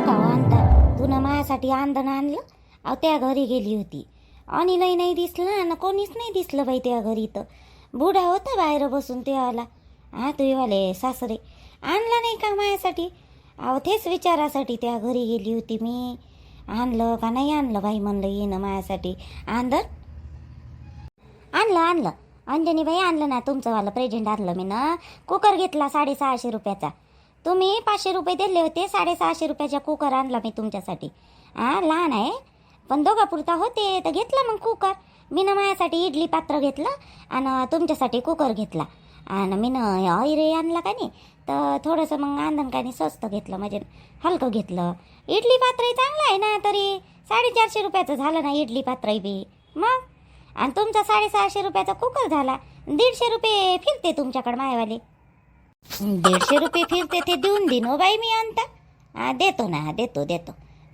का हो आणता? तुनं माझ्यासाठी आंदण आणलं. अहो त्या घरी गेली होती. अनिलही नाही दिसलं ना, कोणीच नाही दिसलं बाई त्या घरी. तर बुडा होता बाहेर बसून ते आला. हा तुझेवाले सासरे आणला नाही का माझ्यासाठी? अहो तेच विचारासाठी त्या घरी गेली होती मी. आणलं का नाही आणलं बाई म्हणलं येणं माझ्यासाठी आंदण. आणलं अंजनीबाई आणलं ना तुमचंवालं प्रेझेंट आणलं मी ना. कुकर घेतला 650 रुपयाचा. तुम्ही 500 रुपये दिले होते. 650 रुपयाचा कुकर आणला मी तुमच्यासाठी. लहान आहे पण दोघापुरता होते तर घेतला मग कुकर. मी ना माझ्यासाठी इडली पात्र घेतलं आणि तुमच्यासाठी कुकर घेतला. आणि मी ना ऐरे आणला का नाही तर थोडंसं मग आंदण का नाही स्वस्त घेतलं, म्हणजे हलकं घेतलं. इडली पात्रही चांगलं आहे ना, तरी 450 रुपयाचं झालं ना इडली पात्रही बी. मग आणि तुमचा 650 रुपयाचा कुकर झाला. 150 रुपये फिरते तुमच्याकडे मायवाले. 150 रुपये फिरते ते देऊन देईन हो बाई मी आणता. देतो ना, देतो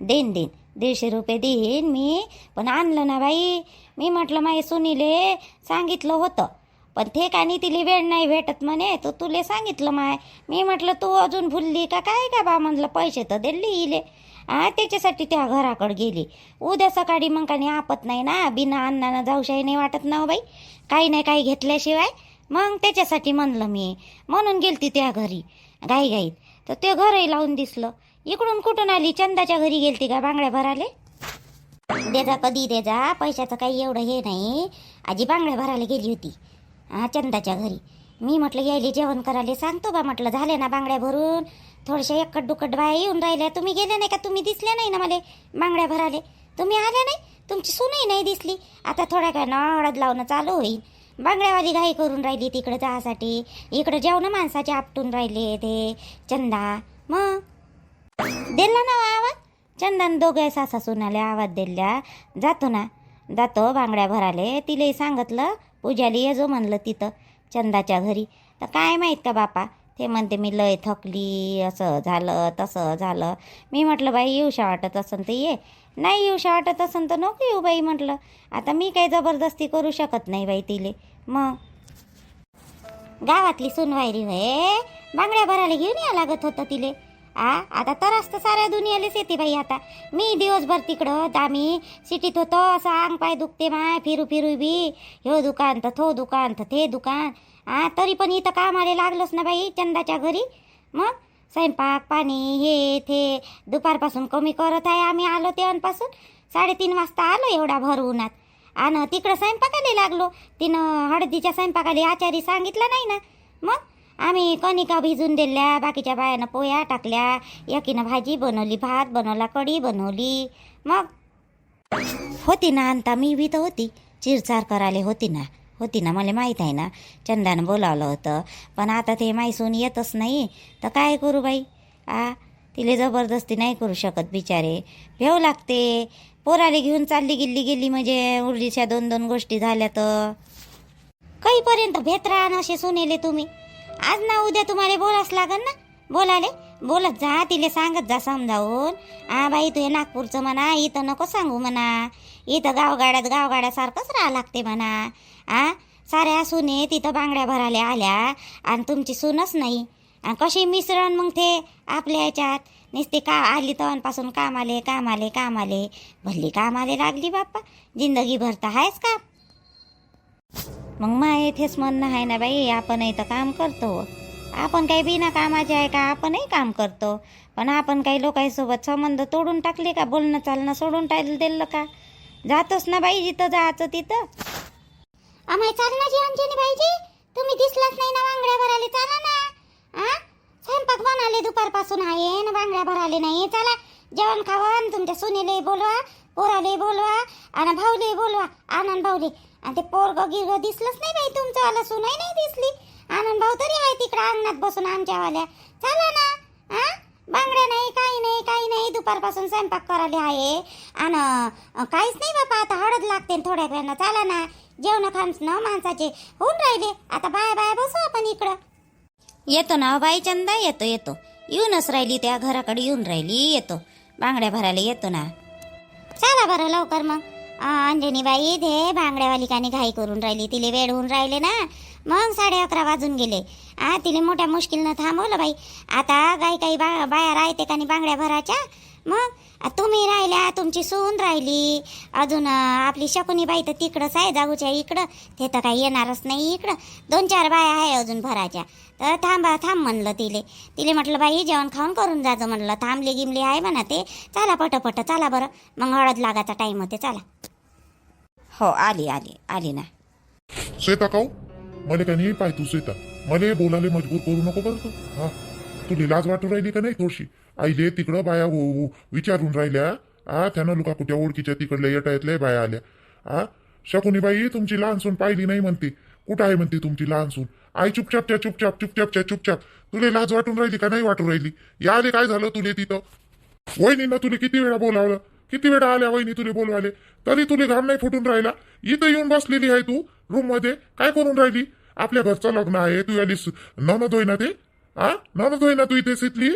देईन 150 रुपये देईन मी. पण आणलं ना बाई. मी म्हटलं माई सुनीले सांगितलं होतं पण ते का नाही तिला वेळ नाही भेटत म्हणे. तो तुले सांगितलं माय. मी म्हटलं तू अजून भुलली का काय का बा म्हणलं. पैसे तर दिले इले. त्याच्यासाठी त्या घराकडे गेली. उद्या सकाळी मग काही आपत नाही ना. बिना अन्नानं जाऊशाही नाही वाटत ना बाई. काही नाही काही घेतल्याशिवाय. मग त्याच्यासाठी म्हणलं मी, म्हणून गेलती त्या घरी घाईत. तर ते घरही लावून दिसलं. इकडून कुठून आली? चंदाच्या घरी गेलती का बांगड्या भराले? देजा कधी देजा, पैशाचं काही एवढं हे नाही. आजी बांगड्या भरायला गेली होती चंदाच्या घरी. मी म्हटलं यायले जेवण करायला सांगतो बा म्हटलं. झाले ना बांगड्या भरून. थोड्याशा एकट दुकट बाया येऊन राहिल्या. तुम्ही गेले नाही का? तुम्ही दिसले नाही ना मला बांगड्या भराले. तुम्ही आल्या नाही. तुमची सूनही नाही दिसली. आता थोड्या काय ना हळद लावणं चालू होईल. बांगड्यावाली घाई करून राहिली तिकडे जासाठी. इकडं जेवण माणसाचे आपटून राहिले ते चंदा. मग दिला ना आवाज. चंदान दोघे सासा सुनाले आवाज दिल्या. जातो बांगड्या भराले. तिलाही सांगितलं पूजाली ये जो म्हणलं तिथं चंदाच्या घरी. तर काय माहीत का बापा. ते म्हणते मी लय थकली, असं झालं तसं झालं. मी म्हटलं बाई येऊशा वाटत असन तर ये, नाही येऊशा वाटत असन तर नको येऊ बाई म्हटलं. आता मी काही जबरदस्ती करू शकत नाही बाई तिले. मग गावातली सुनवायरी होय. बांगड्या भरायला घेऊन या लागत होतं तिले. आता त्रास तर साऱ्या दुनियालेच येते बाई. आता मी दिवसभर तिकडं आम्ही सिटीत होतो. असं अंग पाय दुखते माय फिरू बी. ह्यो दुकान तर थो दुकान तर ते दुकान. तरी पण इथं कामाला लागलोच ना बाई चंदाच्या घरी. मग स्वयंपाक पाणी हे ते दुपारपासून कमी करत आहे आम्ही. आलो तेव्हापासून 3:30 वाजता आलो एवढा भर उन्हात. आणि तिकडं स्वयंपाकाला लागलो. तिनं हळदीच्या स्वयंपाकाला आचारी सांगितलं नाही ना. मग आम्ही कणिका भिजून दिल्या. बाकीच्या बायानं पोया टाकल्या. एकीनं भाजी बनवली, भात बनवला, कढी बनवली. मग होती ना आणता मी बी तर होती. चिरचार करायला होती ना मला माहीत आहे ना. चंदानं बोलावलं होतं. पण आता ते मायसून येतच नाही तर काय करू बाई. तिले जबरदस्ती नाही करू शकत बिचारे. भेव लागते. पोराले घेऊन चालली गेली म्हणजे उरलीच्या 2 गोष्टी झाल्या तर काहीपर्यंत भेतरा असे सुनेले तुम्ही. आज ना उद्या तुम्हाला बोलाच लागन ना. बोलत जा. तिले सांगत जा समजावून. बाई तू हे नागपूरचं म्हणा, इथं नको सांगू म्हणा. इथं गावगाड्यासारखंच राहा लागते म्हणा. साऱ्या सुने तिथं बांगड्या भरायला आल्या आणि तुमची सूनच नाही. आणि कशी मिसळण मग ते आपल्या याच्यात. नुसते का आली तवांपासून कामाले भल्ली कामाले लागली बाप्पा. जिंदगी भरता आहेच का. मग माय इथेच म्हणणं आहे ना बाई. आपण इथं काम करतो. आपण काही बिना कामाचे आहे का. आपणही काम करतो. पण आपण काही लोकांसोबत संबंध तोडून टाकले का. बोलणं चालणं सोडून दिलं का. जातोच ना बाई जिथं जायचं तिथं. आम्ही चालना जी अंजनी बाईजी. तुम्ही दिसलाच नाही ना बांगड्या भराले. चला ना. स्वयंपाक बनाले दुपारपासून आहे ना. बांगड्या भराले नाही. चला जेवण खावा. तुमच्या सुनेले बोलवा, पोराले बोलवा आणि भाऊले बोलवा. आनंद भाऊले. आणि ते पोरग गिरग दिसलंच नाही बाई तुमचं वाला. सुनाई नाही दिसली. आनंद भाऊ तरी आहे तिकडे अंगणात बसून आमच्यावाल्या. चला ना. बांगड्या नाही काही नाही. दुपारपासून स्वयंपाक करायला आहे. आणि काहीच नाही बापा. आता हळद लागते थोड्या वेळानं. चला ना. जेवण खाणं माणसाचे होऊन राहिले. आता बाय बसू आपण इकडं. येतो ना बाई चंदा. येतो येऊनच राहिली. त्या घराकडे येऊन राहिली. येतो बांगड्या भरायला येतो ना. चला बरं लवकर मग. अंजनी बाई ते बांगड्यावाली कानी घाई करून राहिली. तिले वेळ होऊन राहिले ना. मग 11:30 वाजून गेले. तिले मोठ्या मुश्किलनं थांबवलं बाई. आता काही बाया राहते कानी बांगड्या भराच्या. मग तुम्ही राहिल्या, तुमची सून राहिली, अजून आपली शकुनीबाई तर तिकडंच आहे जाऊच्या इकडं, ते तर काही येणारच नाही इकडं. 2-4 बाया आहे अजून भरायच्या. तर थांब म्हणलं तिले म्हटलं बाई जेवण खाऊन करून जायचं म्हणलं. थांबली गिमली आहे म्हणा ते. चला पटपट चला बरं, मग हळद लागायचा टाईम होते. चला. हो आली ना. श्वेता काऊ मला का नाही पाय तू श्वेता, मला बोलायला मजबूर करू नको बरं तू. हा तुला लाज वाटू राहिली का नाही थोडीशी? आईले तिकडं बाया विचारून राहिल्या. त्यानं लुका कुठ्या ओळखीच्या तिकडल्या येटायतल्या बाया आल्या. शकुनीबाई तुमची लहान सून पाहिली नाही म्हणते. कुठं आहे म्हणते तुमची लहान सून? आई चुपचाप. तुला लाज वाटून राहिली का नाही वाटून राहिली? या आले काय झालं तुले तिथं? वहिनीनं तुला किती वेळा बोलावलं, किती वेळा आल्या वहिनी तुले बोलवाले, तरी तुला घाम नाही फुटून राहिला. इथं येऊन बसलेली आहे तू रूम मध्ये, काय करून राहिली? आपल्या घरचं लग्न आहे, तू आलीस ननद होय ना ते? ननद होय ना तू इथे शिकली?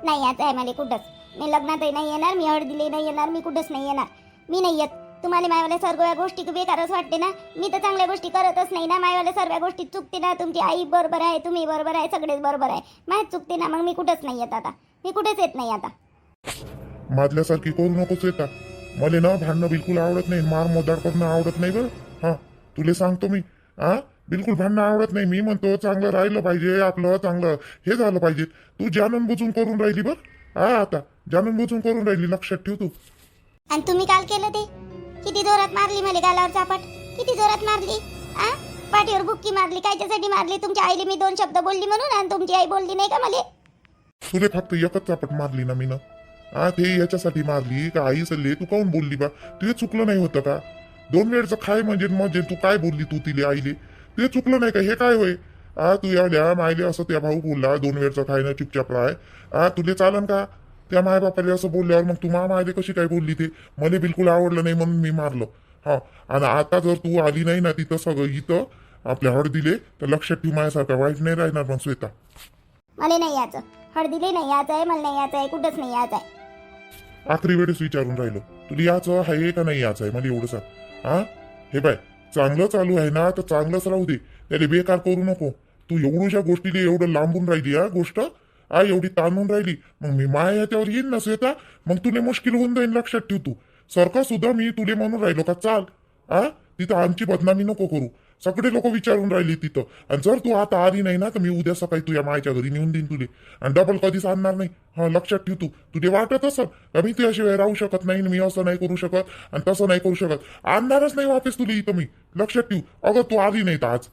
नाही आता आहे मला कुठंच. मी लग्नातही नाही येणार, मी हळदीला नाही येणार, मी कुठंच नाही येणार. मी नाही येत. तुम्हाला मायवाल्या सर्व गोष्टी बेकारच वाटते ना? मी तर चांगल्या गोष्टी करतच नाही ना. मायवाल्या सर्व गोष्टी चुकते ना. तुमची आई बरोबर आहे, तुम्ही बरोबर आहे, सगळेच बरोबर आहे. माहीत चुकते ना. मग मी कुठंच नाही येत आता. मी कुठेच येत नाही आता. माजल्यासारखी करू नकोच येता. मला ना भांडणं बिलकुल आवडत नाही, मार मोदाड करणं आवडत नाही बरं. तुला सांगतो मी. बिलकुल भांडणं आवडत नाही. मी म्हणतो चांगलं राहिलं पाहिजे, आपलं चांगलं हे झालं पाहिजे. तू जाणून बुजून करून राहिली बरं. आता जाणून बुजून करून राहिली, लक्षात ठेव तू. आणि तुम्ही काल केलं ते किती जोरात मारली मला गालावर चापट, किती जोरात मारली. पाठीवर बुक्की मारली. कायच्यासाठी मारली? तुमच्या आईले मी 2 शब्द बोलली म्हणून, आणि तुमची आई बोलली नाही का मला? तुले फक्त एकच चापट मारली ना मीनं. ते याच्यासाठी मारली का आई सल्ले तू काऊन बोलली बा? तुझे चुकलं नाही होतं का? 2 वेळचं खाय म्हणजे तू काय बोलली तू तिले आईले? तुझे चुकलं नाही का? हे काय होय? तू यावल्या मायले असं त्या भाऊ बोलला 2 वेळचं खायनं चुपचाप राय. तुले चालन का? त्या माय बापाले असं बोलल्यावर मग तू मायले कशी काय बोलली? ते मला बिलकुल आवडलं नाही म्हणून मी मारलं. आणि आता जर तू आली नाही ना तिथं सगळं इथं आपल्या हळदीले, तर लक्षात ठेव माझ्यासारखा वाईट नाही राहणार मग श्वेता. मला नाही यायचं, हळदीले नाही यायचं आहे, मला नाही यायचं आहे, कुठंच नाही यायचं आहे. आखरी वेळेस विचारून राहिलो, तुला याचं आहे का नाही याचं आहे मला एवढं सांग. हे बाय चांगलं चालू आहे ना तर चांगलंच राहू दे, त्याला बेकार करू नको. तू एवढ्याशा गोष्टीला एवढं लांबून राहिली गोष्ट एवढी ताणून राहिली, मग मी माया याच्यावर येईन ना श्वेता, मग तुला मुश्किल होऊन जाईल. लक्षात ठेव तू. सारखा सुद्धा मी तुले म्हणून राहिलो का चाल तिथं आमची बदनामी नको करू. सगळे लोक विचारून राहिले तिथं. आणि जर तू आता आली नाही ना तर मी उद्या सकाळी तुझ्या मायच्या घरी नेऊन देईन तुले, आणि डबल कधीच आणणार नाही. लक्षात ठेव तू. तुझे वाटत असत का मी तुझ्याशिवाय राहू शकत नाही, मी असं नाही करू शकत आणि तसं नाही करू शकत, आणणारच नाही वापस तुला इथं मी. लक्षात ठेव. अगं तू आली नाही तर आज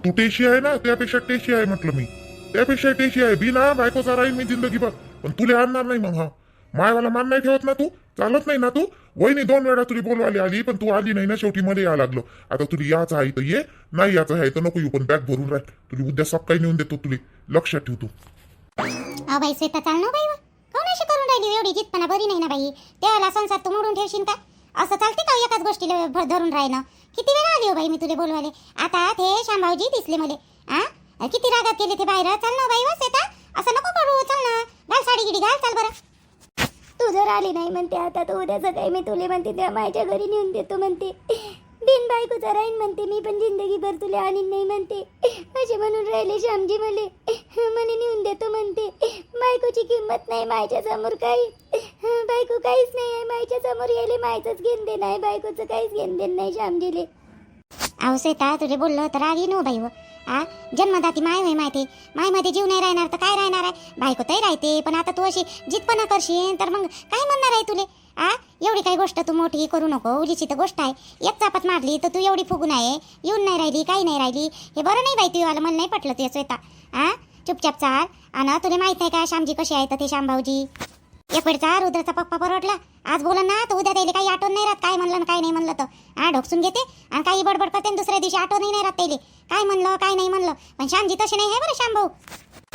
तू टेशी आहे ना, त्यापेक्षा टेशी आहे म्हटलं मी, त्यापेक्षा टेशी आहे. बिना बायकोचा राहील मी जिंदगीभर, पण तुला आणणार नाही. मग मायवाला मान नाही ठेवत ना तू, चालत नाही ना तू. वहिनी 2 वेळा तुला बोलवायला आली, पण तू आली नाही ना. शेवटी मध्ये यायला लागलो. आता तुला याचं आहे तर ये, नाही याचं आहे तर नको येऊ, पण बॅग भरून राहील. तुला उद्या सकाळी नेऊन देतो तुला. लक्षात ठेव तू. बाई श्वेता चाल ना बाई, कोण अशी करून राहिली? एवढी जितपणा बरी नाही ना बाई. त्याला संसार तू मोडून ठेवशील का? असं चालते का एकाच गोष्टीला धरून राहिलं? किती वेळा आली हो बाई मी तुला बोलवाले. आता ते शांभाऊजी दिसले मला. किती रागात गेले ते बाहेर. चाल ना बाई श्वेता, असं नको करू. चल ना, घाल साडी गिडी घाल, चाल बरं. तू जर आली नाही म्हणते आता तर उद्या सकाळी मी तुले म्हणते त्या मायच्या घरी नेऊन देतो म्हणते. बिन बायकोचा राहीन म्हणते मी, पण जिंदगीभर तुला आणीन नाही म्हणते. असे म्हणून राहिले श्यामजी मले नेऊन देतो म्हणते. बायकोची किंमत नाही मायच्या समोर काही. बायको काहीच नाही आहे मायच्या समोर. यायले मायचंच घेण देण आहे, बायकोचं काहीच घेण देण नाही श्यामजीले. अहो श्वेता तुझे बोललं तर रागी नो बाई. जन्मदाती माय होय माहिती. मायमध्ये जीव नाही राहणार तर काय राहणार आहे? बायको तरी राहते, पण आता तू अशी जितपणा करशील तर मग काय म्हणणार आहे तुले? एवढी काही गोष्ट तू मोठी करू नको. उलीची तर गोष्ट आहे. एक चापत मारली तर तू एवढी फुगून आहे, येऊन नाही राहिली, काही नाही राहिली. हे बरं नाही बाई. तुला मला नाही पटलं तुझ्या श्वेता. चुपचाप चाल. आणि तुला माहित नाही का श्यामजी कशी आहे तर ते शामभाऊजी? एक वेळचा रुद्राचा पप्पा परवडला. आज बोला ना तर उद्या त्याला काही आठवण नाही राहत. काय म्हणलं काय नाही म्हणलं तर ढोकसून घेते आणि काही बडबड करते, दुसऱ्या दिवशी आठवण नाही राहत त्याला काय म्हणलं काय नाही म्हणलं. पण श्यामजी तसे नाही आहे बरं.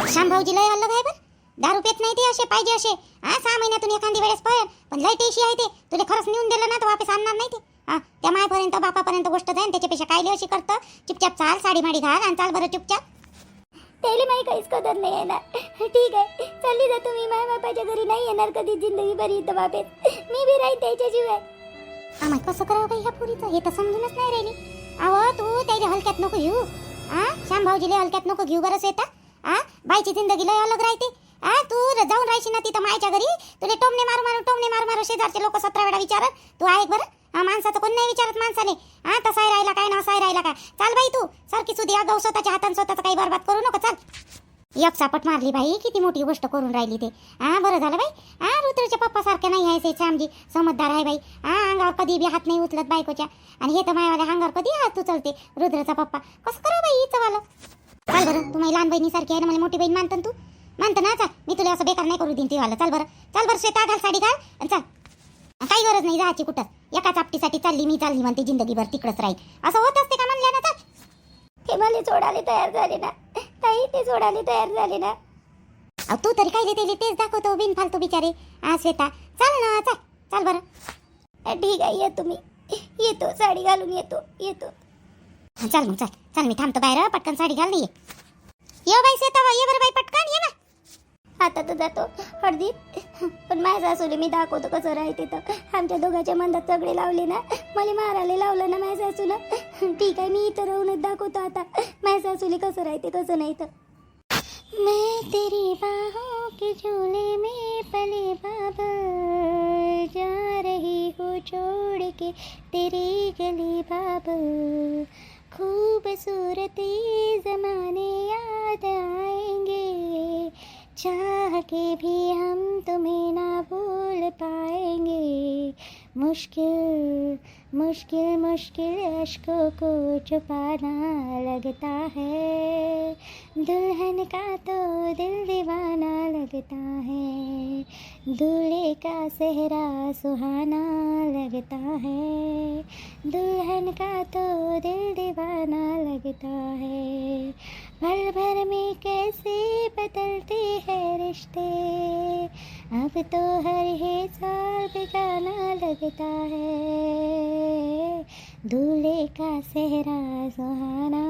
शामभाऊजी लय अलग आहे बरं. दारू पेत नाही ते असे पाहिजे असे. 6 महिन्यातून एखादी वेळेस पण लय टेशी आहे ते. तुला खरंच नेऊन दिलं ना तर वापस आणणार नाही ते. त्या मायपर्यंत बापापर्यंत गोष्ट जाईल. त्याच्यापेक्षा काय अशी करतं. चुपचाप चाल, साडी माडी घाल आणि चाल बरं चुपचाप. त्याला माही काहीच कदर नाही येणार. ठीक आहे चालली जा तुम्ही. माय बापाच्या घरी नाही येणार कधी जिंदगी भरी इथं वापस. मी बी राहीन त्याच्याशिवाय. आम्हाला कसं करावं काही ह्या पुरीचं हे तर समजूनच नाही राहिली. अहो तू त्याला हलक्यात नको घेऊ. शामभाऊजीला हलक्यात नको घेऊ बरं श्वेता. बाईची जिंदगी लय अलग राहते. तू जाऊन राहशील ना तिथं मायच्या घरी तुला टोमणे मारू शेजारचे लोक 17 वेळा विचारत. तू ऐक बरं, हा माणसाचं कोण नाही विचारत माणसाने. हा तसाही राहिला काय ना असाही राहिला काय. चाल बाई तू सारखी सुधी अगाऊ स्वतःच्या हाताने स्वतःचं काही बरबाद करू नको. चाल. एक सापट मारली बाई, किती मोठी गोष्ट करून राहिली ते. हा बरं झालं बाई. हा रुद्रच्या पप्पा सारख्या नाही आहे ते श्यामजी, समजदार आहे बाई. हा अंगावर कधी बी हात नाही उचलत बायकोच्या. आणि हे तर मायावाल्या अंगावर कधी हात उचलते रुद्रचा पप्पा. कसं करा बाई हिचं वालं. चाल बरं, तू माझी लहान बहिणीसारखी आहे ना, मला मोठी बहीण मानतं तू मानतं ना. चाल, मी तुला असं बेकार नाही करू देईन ते वालं. चाल बरं श्वेता, घाल साडी घाल आणि चाल. काही गरज नाही जायची कुठं. एका चापटीसाठी चालली म्हणते जिंदगीभर तिकडंच राहील. असं होत असते का म्हणल्या ना. चाल. ते मला सोडायला तयार झाले ना ताई, ते सोडायला तयार झाले ना. तू तरी काय ते तेच दाखवतो बिनफालतू बिचारे. हा श्वेता चाल ना, चाल बरं. ठीक आहे, येतो मी, येतो साडी घालून येतो. चाल मग चाल मी थांबतो बाहेर. पटकन साडी घाल. नाही ये बाई श्वेता, ये बरं बाई पटकन ये ना. आता तर जातो हळदीत, पण माझ्या सासूले मी दाखवतो कसं राहते. तर आमच्या दोघांच्या मंदात सगळे लावले ना, मला मारायला लावलं ना माझ्या सासूला. ठीक आहे, मी इथं राहूनच दाखवतो आता माझ्या सासूले कसं राहते कसं नाही. तर मैं तेरी बाहों के झूले में पले बाबा, जा रही हूँ छोड़ के तेरी गली बाबा, खूबसूरत ये ज़माने याद आएंगे, चाह के भी हम तुम्हें ना भूल पाएंगे, मुश्किल अश्कों को छुपाना लगता है, दुल्हन का तो दिल दीवाना लगता है, दूल्हे का सेहरा सुहाना लगता है, दुल्हन का तो दिल दीवाना लगता है, पल भर में कैसे बदलते हैं रिश्ते, अब तो हर हिसाब बेगाना लगता है, दूल्हे का सेहरा सुहाना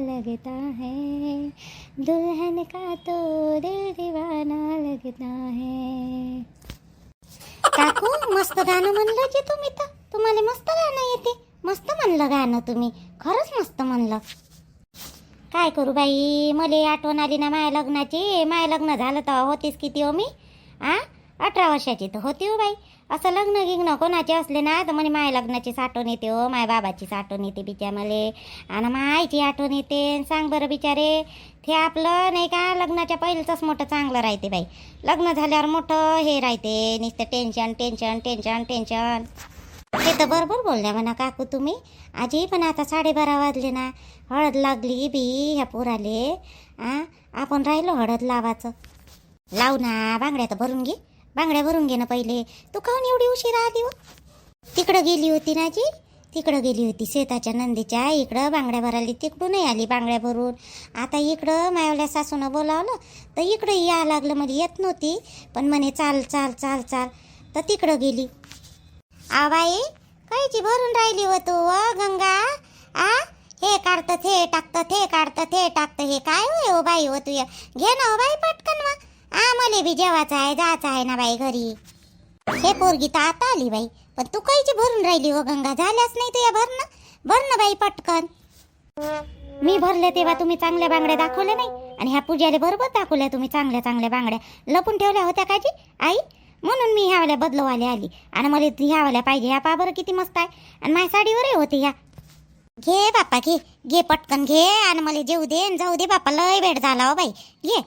लगता है, दुल्हन का तो दिल दीवाना लगता है. काकू मस्त गाणं म्हणलं जे तुम्ही. तर तुम्हाला मस्त गाणं येते. मस्त म्हणलं गाणं तुम्ही, खरंच मस्त म्हणलं. काय करू बाई, मला आठवण आली ना माझ्या लग्नाची. माझ्या लग्न झालं तर होतीच किती हो मी. 18 वर्षाची तर होती हो बाई. असं लग्न गिग्न कोणाचे असले ना तर म्हणे माझ्या लग्नाची आठवण येते हो, माझ्या बाबाची आठवण येते बिचार मले, आणि मायची आठवण येते. सांग बरं बिचारे, ते आपलं नाही का लग्नाच्या पहिलंच मोठं चांगलं राहते बाई. लग्न झाल्यावर मोठं हे राहते नुसतं टेन्शन. हे तर बरोबर बोलल्या म्हणा काकू तुम्ही. आजी पण आता 12:30 वाजले ना, हळद लागली बी ह्या पोराले. आपण राहिलो हळद लावायचं. लाव ना, बांगड्या तर भरून घे, बांगड्या भरून घे ना पहिले. तू काहून एवढी उशीर आली हो? तिकडं गेली होती ना जी, तिकडं गेली होती शेताच्या नंदीच्या इकडं बांगड्या भरायला. तिकडून नाही आली बांगड्या भरून. आता इकडं मायावल्या सासूनं बोलावलं तर इकडं या लागलं. म्हणजे येत नव्हती पण म्हणे चाल तर तिकडं गेली. बाई कायची भरून राहिली हो तू गंगा. हे काढतं ते टाकतं, ते काढतं ते टाकतं. हे काय होय हो बाई हो तू. घे ना हो बाई पटकन. मले बी जेवायचं आहे, जायचं आहे ना बाई घरी. हे पोरगी तर आता आली बाई, पण तू कायची भरून राहिली हो गंगा. झाल्याच नाही तुया भर ना बाई पटकन. मी भरले तेव्हा तुम्ही चांगल्या बांगड्या दाखवल्या नाही, आणि ह्या पूजाला बरोबर दाखवल्या तुम्ही चांगल्या बांगड्या. लपून ठेवल्या होत्या का जी आई? म्हणून मी ह्यावाल्या बदलवाले आली. आणि मला ह्यावाल्या पाहिजे. ह्या पा बरं किती मस्त आहे, आणि माझ्या साडीवरही होते ह्या. घे बापा घे पटकन घे, आणि मला जेऊ दे जाऊ दे बापा. लय वेळ झाला हो बाई. घे.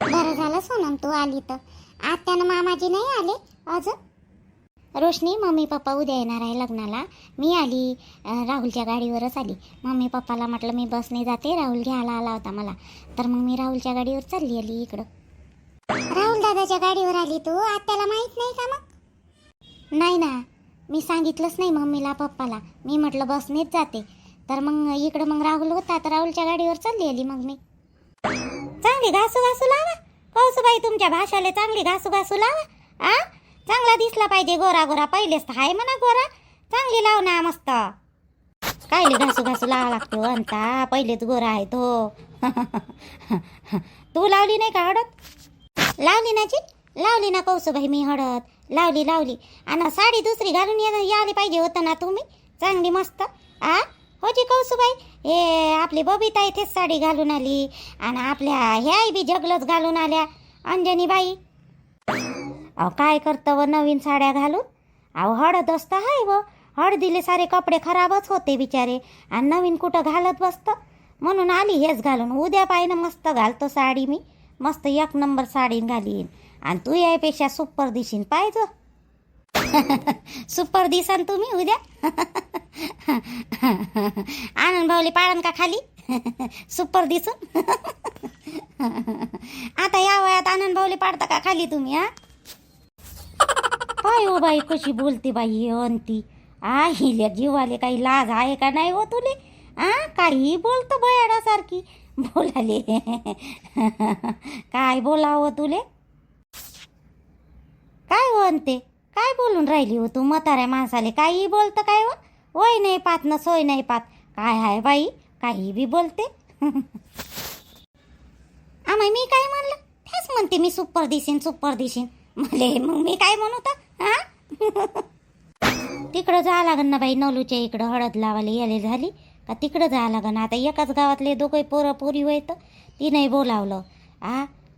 बरं झालं सोनम तू आली तर. आत्यानं मामाजी नाही आले अजून. रोशनी मम्मी पप्पा उद्या येणार आहे लग्नाला. मी आली राहुलच्या गाडीवरच आली. मम्मी पप्पाला म्हटलं मी बसने जाते, राहुल घ्यायला आला होता मला. तर मग मी राहुलच्या गाडीवर चालली आली इकडं. राहुल दादाच्या गाडीवर आली तू? आत्याला माहित नाही का मग? नाही ना, मी सांगितलंच नाही मम्मीला पप्पाला. मी म्हटलं बसनेच जाते. तर मग इकडं मग राहुल होता तर राहुलच्या गाडीवर चालली आली मग मी. चांगली घासू लावा कौसुबाई, तुमच्या भाषाला चांगली घासू लावा. चांगला दिसला पाहिजे गोरा. पहिलेच तर हाय म्हणा गोरा. चांगली लाव ना मस्त. कायले घासू लावा लागते अंता, पहिलेच गोरा आहे तो. तू लावली नाही का हळद? लावली ना जी, लावली ना कौसुबाई मी हळद. लावली. आणि साडी दुसरी घालून यायला पाहिजे होतं ना तुम्ही, चांगली मस्त. हो जी कौसुबाई. हे आपली बबिता इथेच साडी घालून आली, आणि आपल्या ह्या बी जगलच घालून आल्या अंजनी बाई. अहो काय करतं व नवीन साड्या घालून. अहो हळद असतं हाय व हळदीले सारे कपडे खराबच होते बिचारे आणि नवीन कुठं घालत बसतं. म्हणून आली हेच घालून. उद्या पाहिनं मस्त घालतो साडी मी, मस्त एक नंबर साडी घालीन आणि तू यापेक्षा सुपर दिशीन पाहिजे. सुपर दिसान तुम्ही उद्या. आनंद भाऊले पाळण का खाली सुपर दिसून. आता या वयात आनंद भाऊले पाडता का खाली तुम्ही? हा काय हो बाई कशी बोलते बाई अंती. हिल्या जीवाले काही लाज आहे का नाही हो तुले? काही बोलतो बयाडासारखी बोलाले. काय बोलावं तुले? काय हो अंते काय बोलून राहिली हो तू? म्हाताऱ्या माणसाले काही बोलतं काय हो? वय नाही पात ना सोय नाही पात. काय आहे बाई काही बी बोलते. आम्ही मी काय म्हणलं? तेच म्हणते मी सुपर दिसीन सुपर दिसीन. मले मग मी काय म्हणू तर? तिकडं जा लागन ना बाई. नवलूच्या इकडं हळद लावायला याले झाली का तिकडं जा लागन. आता एकाच गावातले दोघे पोरं पोरी होय तर ती नाही बोलावलं.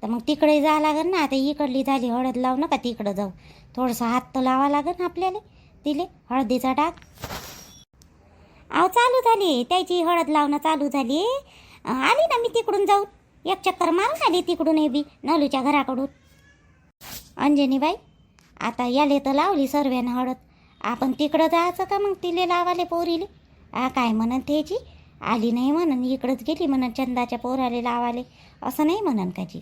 तर मग तिकडे जा लागन ना. आता इकडली झाली हळद लावणं का तिकडं जाऊ. थोडंसं हात तर लावा लागन आपल्याला तिले हळदीचा डाग. अहो चालू झाली त्याची हळद लावणं चालू झाली. आली ना मी तिकडून जाऊन एक चक्कर मारून आली तिकडून बी नवलूच्या घराकडून. अंजनीबाई आता याले तर लावली सर्व्यानं हळद. आपण तिकडं जायचं का मग तिले लावाले पोरीले? काय म्हणन त्याची आली नाही म्हणन इकडंच गेली म्हणन चंदाच्या पोराले लावाले असं नाही म्हणन काची.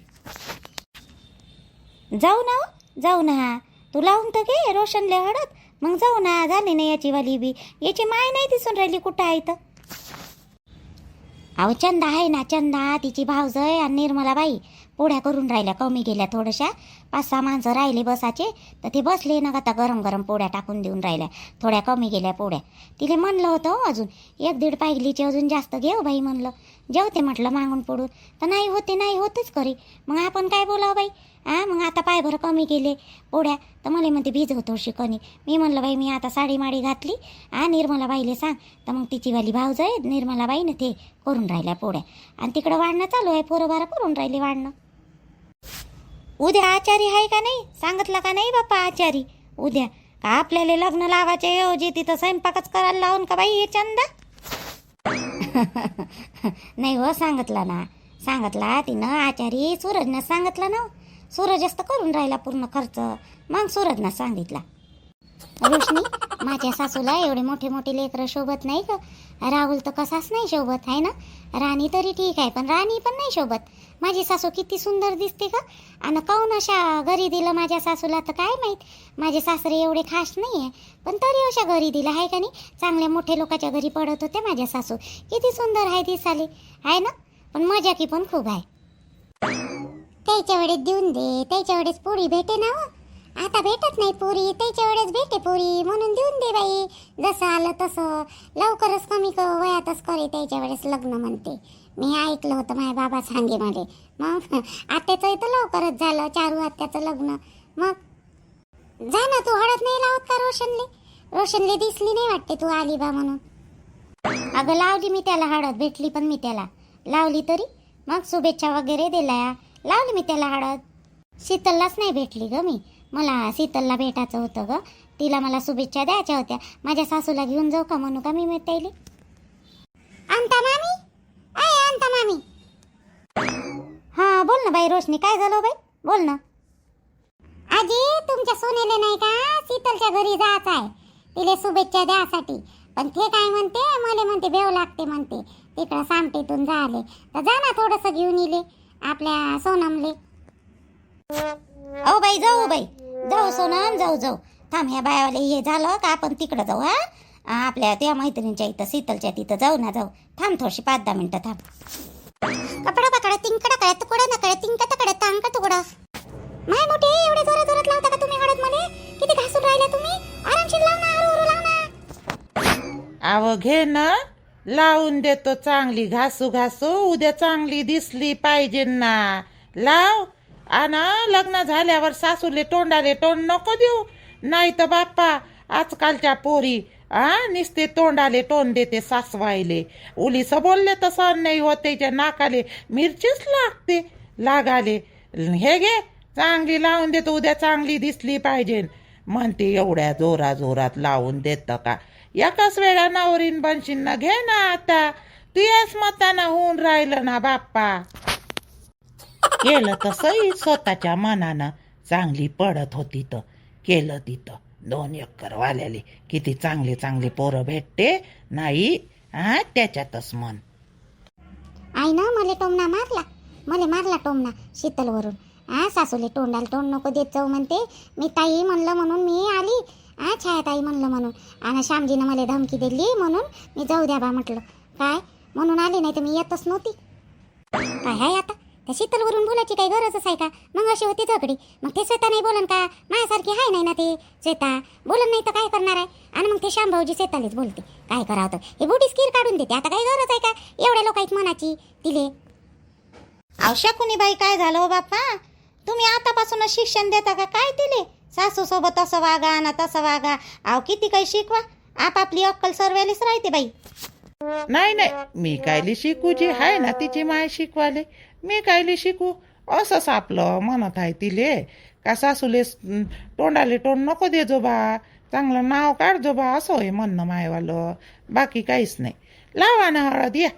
जाऊ ना जाऊ ना. तू लावून तर घे रोशनले हळद मग जाऊ ना. झाली नाही याची वाली बी. याची माय नाही दिसून राहिली कुठं आहे तर. अहो चंदा आहे ना चंदा तिची भावजय आणि निर्मलाबाई पोळ्या करून राहिल्या. कमी गेल्या थोड्याशा 5-6 माणसं राहिले बसाचे तर ते बसले ना आता गरम गरम पोळ्या टाकून देऊन राहिल्या. थोड्या कमी गेल्या पोळ्या. तिले म्हणलं होतं हो अजून 1-1.5 पायगलीचे अजून जास्त घेऊ बाई म्हणलं. जेवते म्हटलं मागून पडून तर नाही होते नाही होतेच खरी. मग आपण काय बोलावं बाई. मग आता पायभर कमी केले पोळ्या तर मला म्हणते भिजव थोडीशी कणी. मी म्हणलं बाई मी आता साडी माडी घातली निर्मलाबाईले सांग तर मग तिचीवाली भावजय निर्मलाबाईनं ते करून राहिल्या पोळ्या आणि तिकडं वाढणं चालू आहे. पोरं बारा करून राहिले वाढणं. उद्या आचारी आहे का नाही सांगितलं का नाही बाप्पा आचारी उद्या का आपल्याला लग्न लावायच्या ऐवजी तिथं स्वयंपाकच करायला लावून का बाई हे चंदा? नाही हो सांगितलं ना सांगितला तिनं आचारी सूरजनं सांगितलं ना. सूरजच तर करून राहिला पूर्ण खर्च मग सूरजनं सांगितला. रोशनी माझ्या सासूला एवढे मोठे मोठे लेकरं शोभत नाही का? राहुल तर कसाच नाही शोभत आहे ना. राणी तरी ठीक आहे पण राणी पण नाही शोभत. माझी सासू किती सुंदर दिसते का? आणि काऊन अशा घरी दिलं माझ्या सासूला तर काय माहीत. माझे सासरे एवढे खास नाही आहे पण तरी अशा घरी दिलं आहे का नाही. चांगल्या मोठ्या लोकांच्या घरी पडत होते माझ्या सासू. किती सुंदर आहे दिसाले आहे ना. पण मजा की पण खूप आहे. त्याच्या वेळेस देऊन दे. त्याच्या वेळेस पोरी भेटे ना. आता भेटत नाही पोरी. त्याच्या वेळेस भेटे पोरी म्हणून देऊन दे बाई. जसं आलं तसं लवकरच कमी वयातच करे त्याच्या वेळेस लग्न म्हणते. मी ऐकलं होतं माझ्या बाबा सांगे मध्ये. मग आत्याचं इथं लवकरच झालं चारू आत्याचं लग्न. मग जा ना तू हळद नाही लावत का रोशनले? रोशनले दिसली नाही वाटते तू आली बा म्हणून. अगं लावली मी त्याला हळद भेटली पण मी त्याला लावली तरी मग शुभेच्छा वगैरे दिल्या लावली मी त्याला हळद. शीतललाच नाही भेटली ग मी. मला शीतलला भेटायचं होतं ग. तिला मला शुभेच्छा द्यायच्या होत्या. माझ्या सासूला घेऊन जाऊ का म्हणू का मी त्याला? अंता मामी अंता मामी. हा बोल ना बाई रोशनी काय झालं बाई बोल ना. आजी तुमच्या सोनेले नाही का शीतलच्या घरी जायचं आहे तिला शुभेच्छा द्यासाठी. पण ते काय म्हणते मला म्हणते भेव लागते म्हणते तिकडं सामटेतून झाले तर जा ना थोडंसं घेऊन येले आपल्या सोनमले. ओ बाई जाऊ सोनम जाऊ जाऊ. थांब ह्या बायावाले हे झालं का आपण तिकडं जाऊ. आपल्या त्या मैत्रिणीच्या इथं शीतलच्या तिथं जाऊ ना जाऊ. थांब थोडीशी 5-10 मिनिटं थांब. कपडा पकडा तिंकडा काय तुकडा नकडा तिंका तकडा तांका तुकडा. माय मोठे एवढे जोरात लावता का तुम्ही हळद मध्ये? किती घासून राहिला तुम्ही? आरामशीर लाव ना हळूहळू लाव ना. आव घे ना लावून देतो चांगली घासू उद्या चांगली दिसली पाहिजे ना. लाव आना लग्न झाल्यावर सासूले तोंडाले तोंड नको देऊ. नाही तर बाप्पा आजकालच्या पोरी नुसते तोंडाले तोंड देते सासवायले. उलीस बोलले तर सहन नाही होत. त्याच्या नाकाले मिरचीच लागते लागाले. हे घे चांगली लावून देतो, उद्या चांगली दिसली पाहिजे म्हणते. एवढ्या जोरात लावून देतं का? एकाच वेळा नवरीन बनशील ना, घे ना आता. तू याच मतानं होऊन राहिलं ना बाप्पा. केलं तसंही स्वतःच्या मनानं. चांगली पडत होती तर केलं तिथं. 2 एकर वाल्याले किती चांगले चांगले पोरं भेटते नाही. त्याच्यातच मन. आई ना मला मारला टोमना शीतलवरून. सासूले तोंडाला तोंड नको देत जाऊ म्हणते. मी ताई म्हणलं म्हणून मी आली. छायाताई म्हणलं म्हणून. आणि श्यामजीनं मला धमकी दिली म्हणून मी जाऊ द्या बा म्हटलं. काय म्हणून आली, नाही तर मी येतच नव्हती. काय आहे आता त्या शीतलवरून बोलायची काही गरजच आहे का? मग अशी होती झगडी. मग ते श्वेता नाही बोलन का? माझ्यासारखी आहे नाही ना ते श्वेता. बोलन नाही तर काय करणार आहे? आणि मग ते श्यामभाऊजी श्वेतालेच बोलते. काय करावं तर हे बुडी स्कीर काढून देते. आता काही गरज आहे का एवढ्या लोकांत मनाची तिले? शकुनी बाई, काय झालं हो बाप्पा? तुम्ही आतापासूनच शिक्षण देता का काय तिले? सासू सोबत असं वागा ना तसं वागा. किती काही शिकवा, आपापली अक्कल सर्वेलीच राहते बाई. नाही, मी कायली शिकू? जी आहे ना तिची माय शिकवाले, मी कायली शिकू? असंच आपलं म्हणत आहे तिले का सासूले तोंडाले तोंड नको दे जो बा, चांगलं नाव काढ जो बा, असं होय म्हणणं मायवालं. बाकी काहीच नाही. लावा ना हळद या.